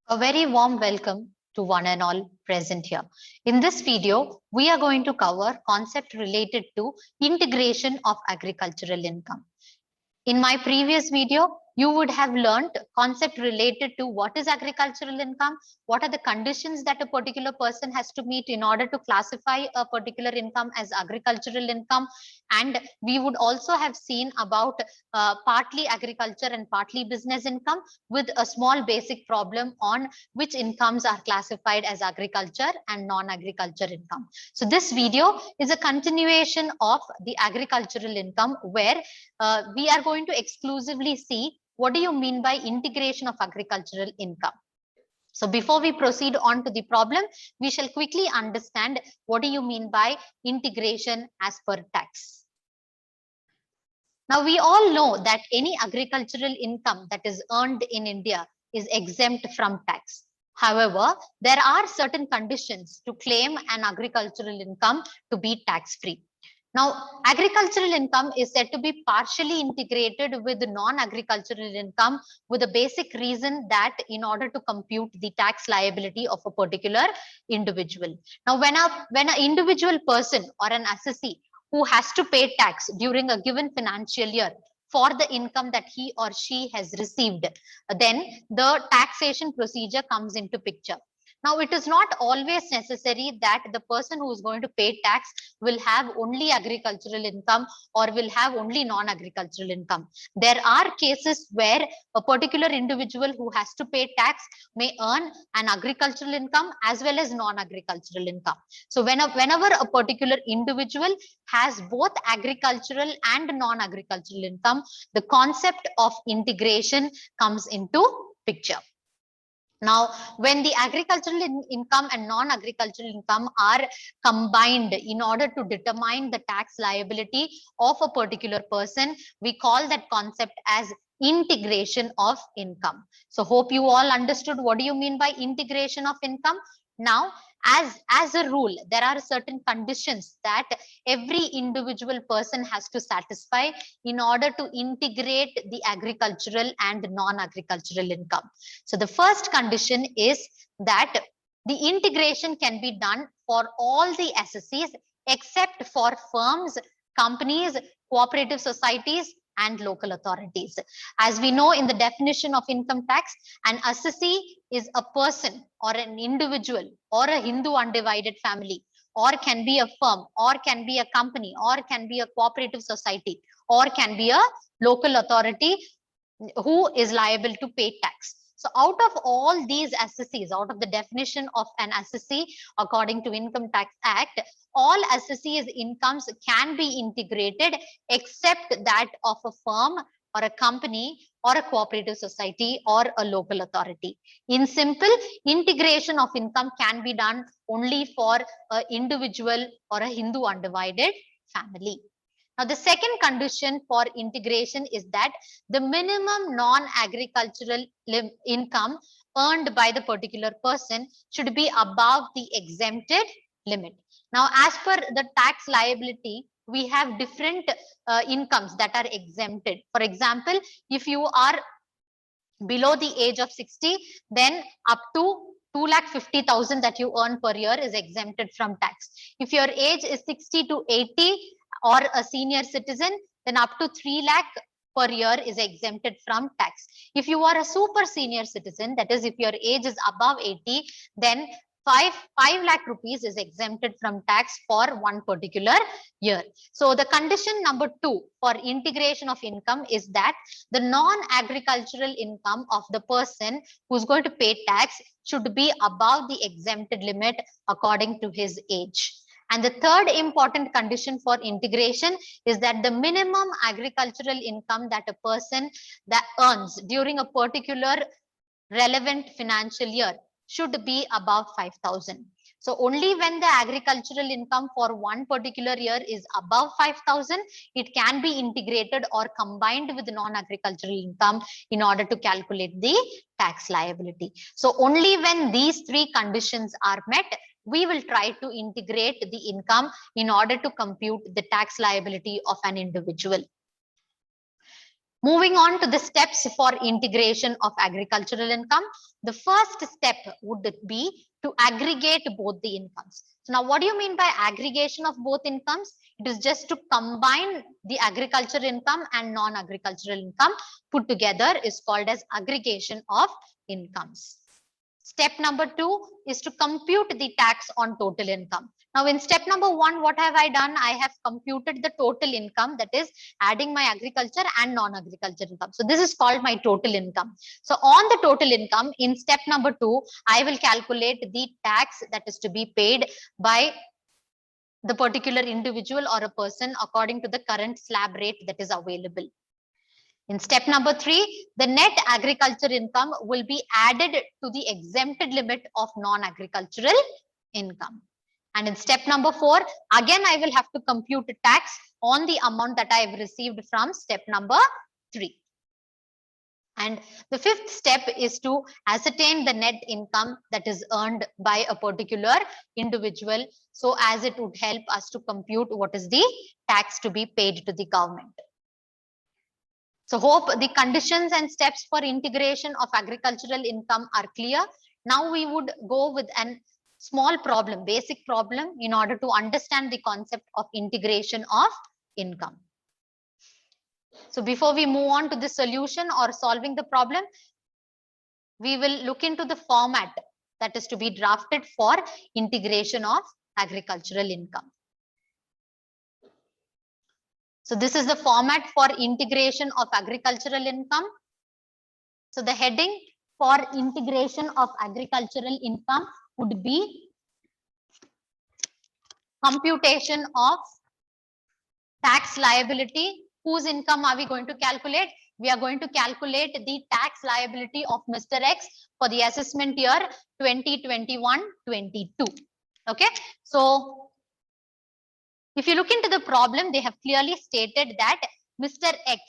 A very warm welcome to one and all present here. In this video, we are going to cover concept related to integration of agricultural income. In my previous video, you would have learned concept related to what is agricultural income, what are the conditions that a particular person has to meet in order to classify a particular income as agricultural income. And we would also have seen about partly agriculture and partly business income with a small basic problem on which incomes are classified as agriculture and non-agriculture income. So this video is a continuation of the agricultural income where we are going to exclusively see what do you mean by integration of agricultural income. So before we proceed on to the problem, we shall quickly understand what do you mean by integration as per tax. Now we all know that any agricultural income that is earned in India is exempt from tax. However, there are certain conditions to claim an agricultural income to be tax-free. Now, agricultural income is said to be partially integrated with non-agricultural income with a basic reason that in order to compute the tax liability of a particular individual. Now, when an individual person or an assessee who has to pay tax during a given financial year for the income that he or she has received, then the taxation procedure comes into picture. Now, it is not always necessary that the person who is going to pay tax will have only agricultural income or will have only non-agricultural income. There are cases where a particular individual who has to pay tax may earn an agricultural income as well as non-agricultural income. So whenever a particular individual has both agricultural and non-agricultural income, the concept of integration comes into picture. Now, when the agricultural income and non-agricultural income are combined in order to determine the tax liability of a particular person, we call that concept as integration of income. So hope you all understood what do you mean by integration of income. Now, as a rule, there are certain conditions that every individual person has to satisfy in order to integrate the agricultural and non-agricultural income. So the first condition is that the integration can be done for all the assessees except for firms, companies, cooperative societies, and local authorities. As we know in the definition of income tax, an assessee is a person or an individual or a Hindu undivided family, or can be a firm, or can be a company, or can be a cooperative society, or can be a local authority who is liable to pay tax. So out of all these assessees, out of the definition of an assessee according to Income Tax Act, all assessees incomes can be integrated except that of a firm or a company or a cooperative society or a local authority. In simple, integration of income can be done only for an individual or a Hindu undivided family. Now, the second condition for integration is that the minimum non-agricultural income earned by the particular person should be above the exempted limit. Now, as per the tax liability, we have different incomes that are exempted. For example, if you are below the age of 60, then up to 2,50,000 that you earn per year is exempted from tax. If your age is 60 to 80 or a senior citizen, then up to 3 lakh per year is exempted from tax. If you are a super senior citizen, that is if your age is above 80, then 5 lakh rupees is exempted from tax for one particular year. So the condition number 2 for integration of income is that the non-agricultural income of the person who's going to pay tax should be above the exempted limit according to his age. And the third important condition for integration is that the minimum agricultural income that a person that earns during a particular relevant financial year should be above 5,000. So only when the agricultural income for one particular year is above 5,000, it can be integrated or combined with non-agricultural income in order to calculate the tax liability. So only when these three conditions are met, we will try to integrate the income in order to compute the tax liability of an individual. Moving on to the steps for integration of agricultural income. The first step would be to aggregate both the incomes. So now what do you mean by aggregation of both incomes? It is just to combine the agricultural income and non-agricultural income put together is called as aggregation of incomes. Step number 2 is to compute the tax on total income. Now in step number 1, what have I done? I have computed the total income, that is adding my agriculture and non-agriculture income. So this is called my total income. So on the total income, in step number 2, I will calculate the tax that is to be paid by the particular individual or a person according to the current slab rate that is available. In step number 3, the net agriculture income will be added to the exempted limit of non-agricultural income. And in step number 4, again, I will have to compute tax on the amount that I have received from step number 3. And the fifth step is to ascertain the net income that is earned by a particular individual, so as it would help us to compute what is the tax to be paid to the government. So hope the conditions and steps for integration of agricultural income are clear. Now we would go with a small problem, basic problem, in order to understand the concept of integration of income. So before we move on to the solution or solving the problem, we will look into the format that is to be drafted for integration of agricultural income. So this is the format for integration of agricultural income. So the heading for integration of agricultural income would be computation of tax liability. Whose income are we going to calculate? We are going to calculate the tax liability of Mr. X for the assessment year 2021-22. Okay, so if you look into the problem, they have clearly stated that Mr. X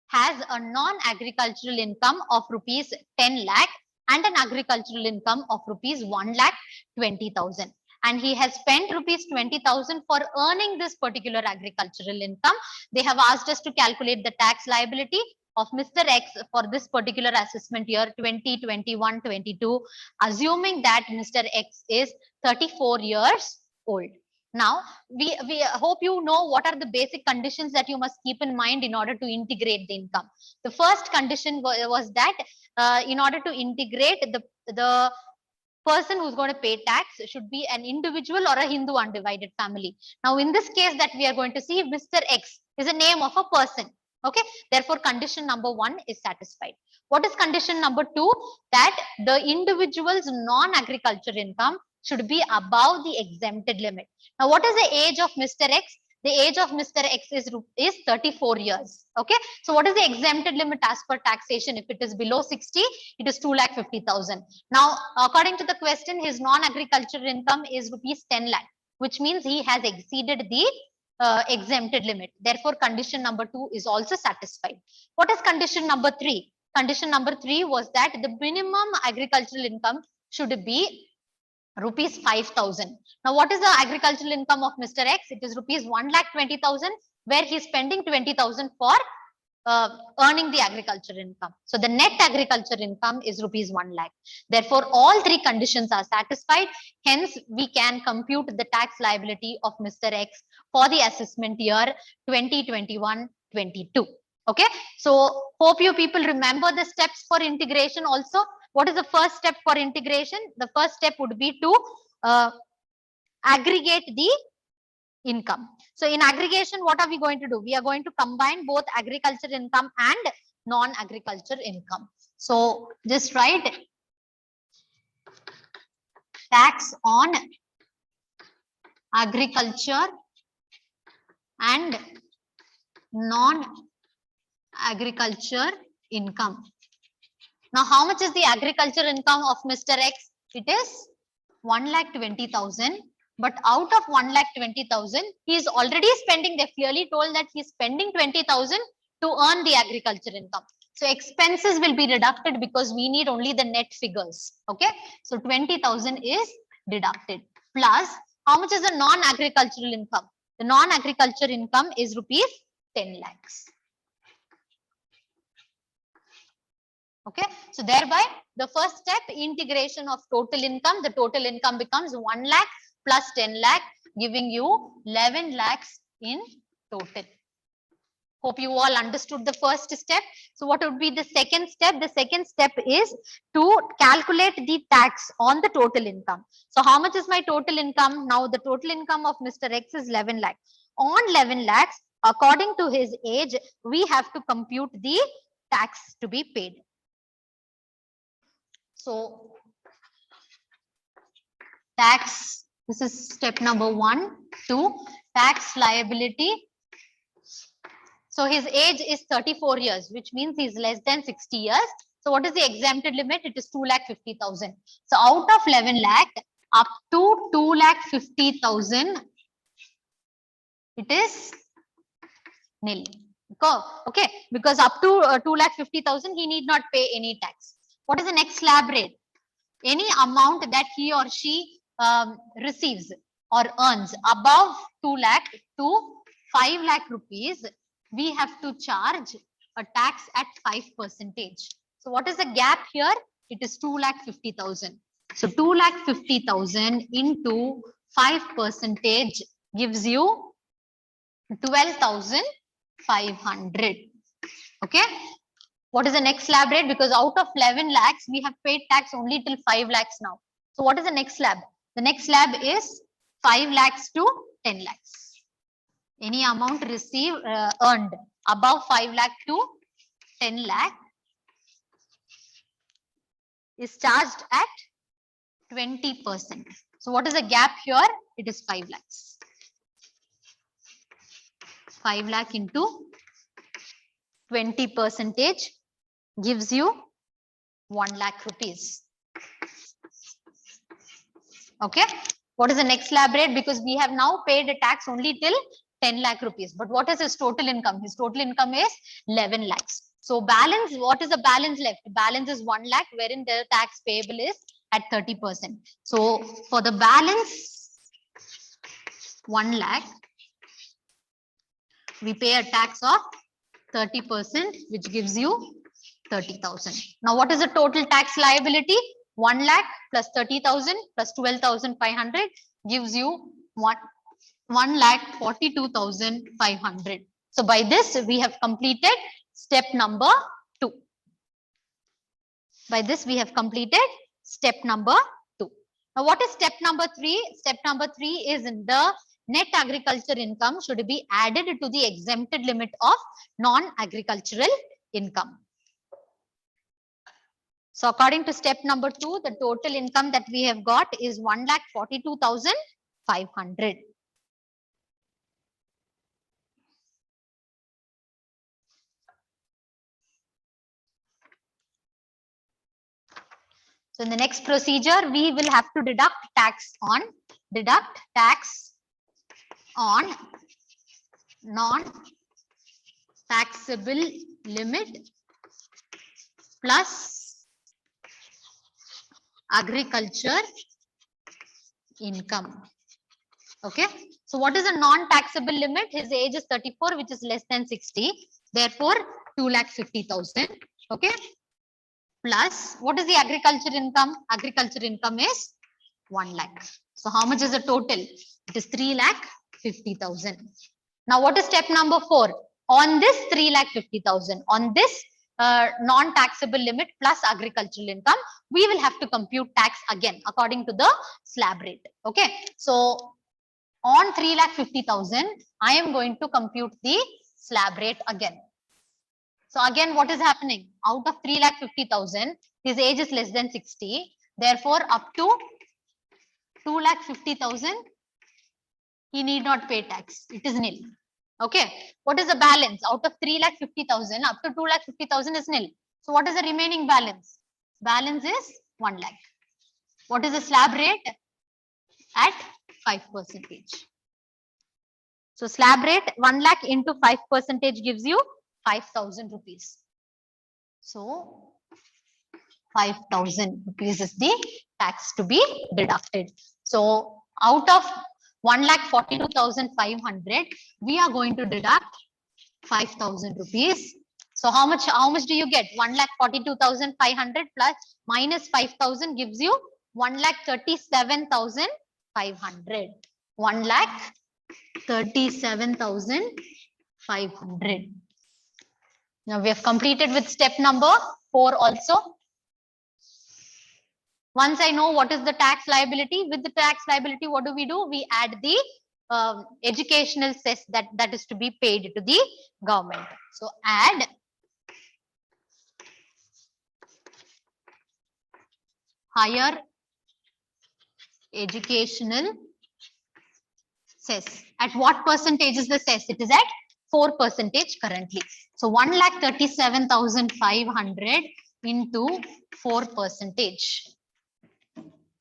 has a non-agricultural income of rupees 10 lakh and an agricultural income of rupees 1,20,000. And he has spent rupees 20,000 for earning this particular agricultural income. They have asked us to calculate the tax liability of Mr. X for this particular assessment year 2021-22, assuming that Mr. X is 34 years old. Now, we hope you know what are the basic conditions that you must keep in mind in order to integrate the income. The first condition was that in order to integrate, the person who's going to pay tax should be an individual or a Hindu undivided family. Now, in this case that we are going to see, Mr. X is a name of a person. Okay, therefore, condition number 1 is satisfied. What is condition number 2? That the individual's non-agriculture income should be above the exempted limit. Now, what is the age of Mr. X? The age of Mr. X is 34 years. Okay, so what is the exempted limit as per taxation? If it is below 60, it is 2,50,000. Now, according to the question, his non-agricultural income is rupees 10 lakh, which means he has exceeded the exempted limit. Therefore, condition number 2 is also satisfied. What is condition number 3? Condition number 3 was that the minimum agricultural income should be rupees 5,000. Now, what is the agricultural income of Mr. X? It is rupees 1,20,000, where he is spending 20,000 for earning the agriculture income. So the net agriculture income is rupees 1 lakh. Therefore, all 3 conditions are satisfied. Hence, we can compute the tax liability of Mr. X for the assessment year 2021-22. Okay, so hope you people remember the steps for integration also. What is the first step for integration? The first step would be to aggregate the income. So in aggregation, what are we going to do? We are going to combine both agriculture income and non-agriculture income. So just write tax on agriculture and non-agriculture income. Now, how much is the agriculture income of Mr. X? It is 1,20,000. But out of 1,20,000, he is already spending. They clearly told that he is spending 20,000 to earn the agriculture income. So expenses will be deducted because we need only the net figures. Okay, so 20,000 is deducted. Plus, how much is the non-agricultural income? The non-agriculture income is rupees 10 lakhs. Okay, so thereby the first step, integration of total income, the total income becomes 1 lakh plus 10 lakh, giving you 11 lakhs in total. Hope you all understood the first step. So what would be the second step? The second step is to calculate the tax on the total income. So how much is my total income? Now the total income of Mr. X is 11 lakhs. On 11 lakhs, according to his age, we have to compute the tax to be paid. So tax, this is step number 1, 2, tax liability. So his age is 34 years, which means he's less than 60 years. So what is the exempted limit? It is 2,50,000. So out of 11 lakh up to 2,50,000, it is nil. Okay, because up to 2,50,000, he need not pay any tax. What is the next slab rate? Any amount that he or she receives or earns above 2 lakh to 5 lakh rupees, we have to charge a tax at 5%. So what is the gap here? It is 2,50,000. So 2,50,000 into 5% gives you 12,500. Okay. What is the next slab rate? Because out of 11 lakhs, we have paid tax only till 5 lakhs now. So what is the next slab? The next slab is 5 lakhs to 10 lakhs. Any amount received, earned above 5 lakh to 10 lakh is charged at 20%. So what is the gap here? It is 5 lakhs. 5 lakh into 20% gives you 1 lakh rupees. Okay. What is the next slab rate? Because we have now paid a tax only till 10 lakh rupees. But what is his total income? His total income is 11 lakhs. So balance, what is the balance left? Balance is 1 lakh, wherein the tax payable is at 30%. So for the balance 1 lakh, we pay a tax of 30%, which gives you 30,000. Now, what is the total tax liability? 1 lakh plus 30,000 plus 12,500 gives you 1,42,500. So by this, we have completed step number 2. By this, we have completed step number 2. Now, what is step number 3? Step number 3 is in the net agriculture income should be added to the exempted limit of non-agricultural income. So according to step number 2, the total income that we have got is 1,42,500. So in the next procedure, we will have to deduct tax on non-taxable limit plus agriculture income. Okay. So what is a non-taxable limit? His age is 34, which is less than 60. Therefore, 2,50,000. Okay. Plus, what is the agriculture income? Agriculture income is 1 lakh. So how much is the total? It is 3,50,000. Now, what is step number 4? On this 3,50,000, on this non-taxable limit plus agricultural income, we will have to compute tax again according to the slab rate. Okay. So on 3,50,000, I am going to compute the slab rate again. So again, what is happening? Out of 3,50,000, his age is less than 60. Therefore, up to 2,50,000, he need not pay tax. It is nil. Okay. What is the balance? Out of 3,50,000, up to 2,50,000 is nil. So what is the remaining balance? Balance is 1 lakh. What is the slab rate? At 5%. So slab rate 1 lakh into 5% gives you 5,000 rupees. So 5,000 rupees is the tax to be deducted. So out of 1,42,500, we are going to deduct 5,000 rupees. So So how much do you get? 1,42,500 plus minus 5,000 gives you 1,37,500. 1,37,500. Now we have completed with step number 4 also. Once I know what is the tax liability, with the tax liability, what do? We add the educational cess that is to be paid to the government. So add higher educational cess. At what percentage is the cess? It is at 4% currently. So 1,37,500 into 4%.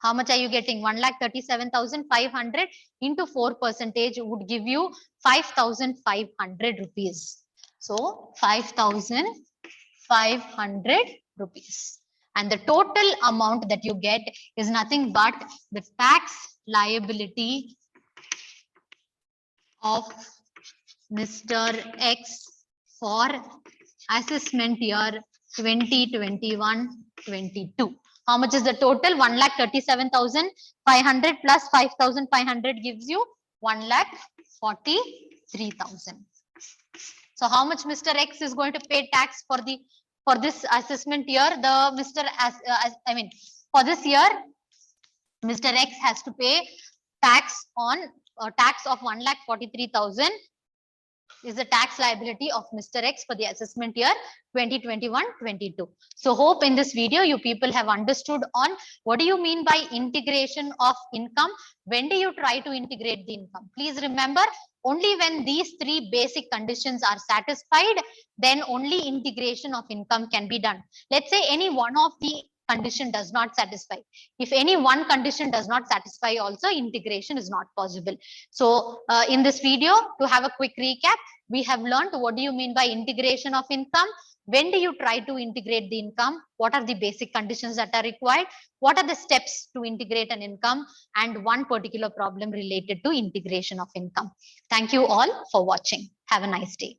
How much are you getting? 1,37,500 into 4% would give you 5,500 rupees. So 5,500 rupees. And the total amount that you get is nothing but the tax liability of Mr. X for assessment year 2021-22. How much is the total? 1,37,500 plus 5,500 gives you 1,43,000. So how much Mr. X is going to pay tax for this assessment year? For this year, Mr. X has to pay tax on tax of 1,43,000 is the tax liability of Mr. X for the assessment year 2021-22. So hope in this video you people have understood on what do you mean by integration of income. When do you try to integrate the income? Please remember, only when these 3 basic conditions are satisfied, then only integration of income can be done. Let's say any one of the condition does not satisfy. If any one condition does not satisfy, also integration is not possible. So in this video, to have a quick recap, we have learned what do you mean by integration of income. When do you try to integrate the income? What are the basic conditions that are required? What are the steps to integrate an income? And one particular problem related to integration of income. Thank you all for watching. Have a nice day.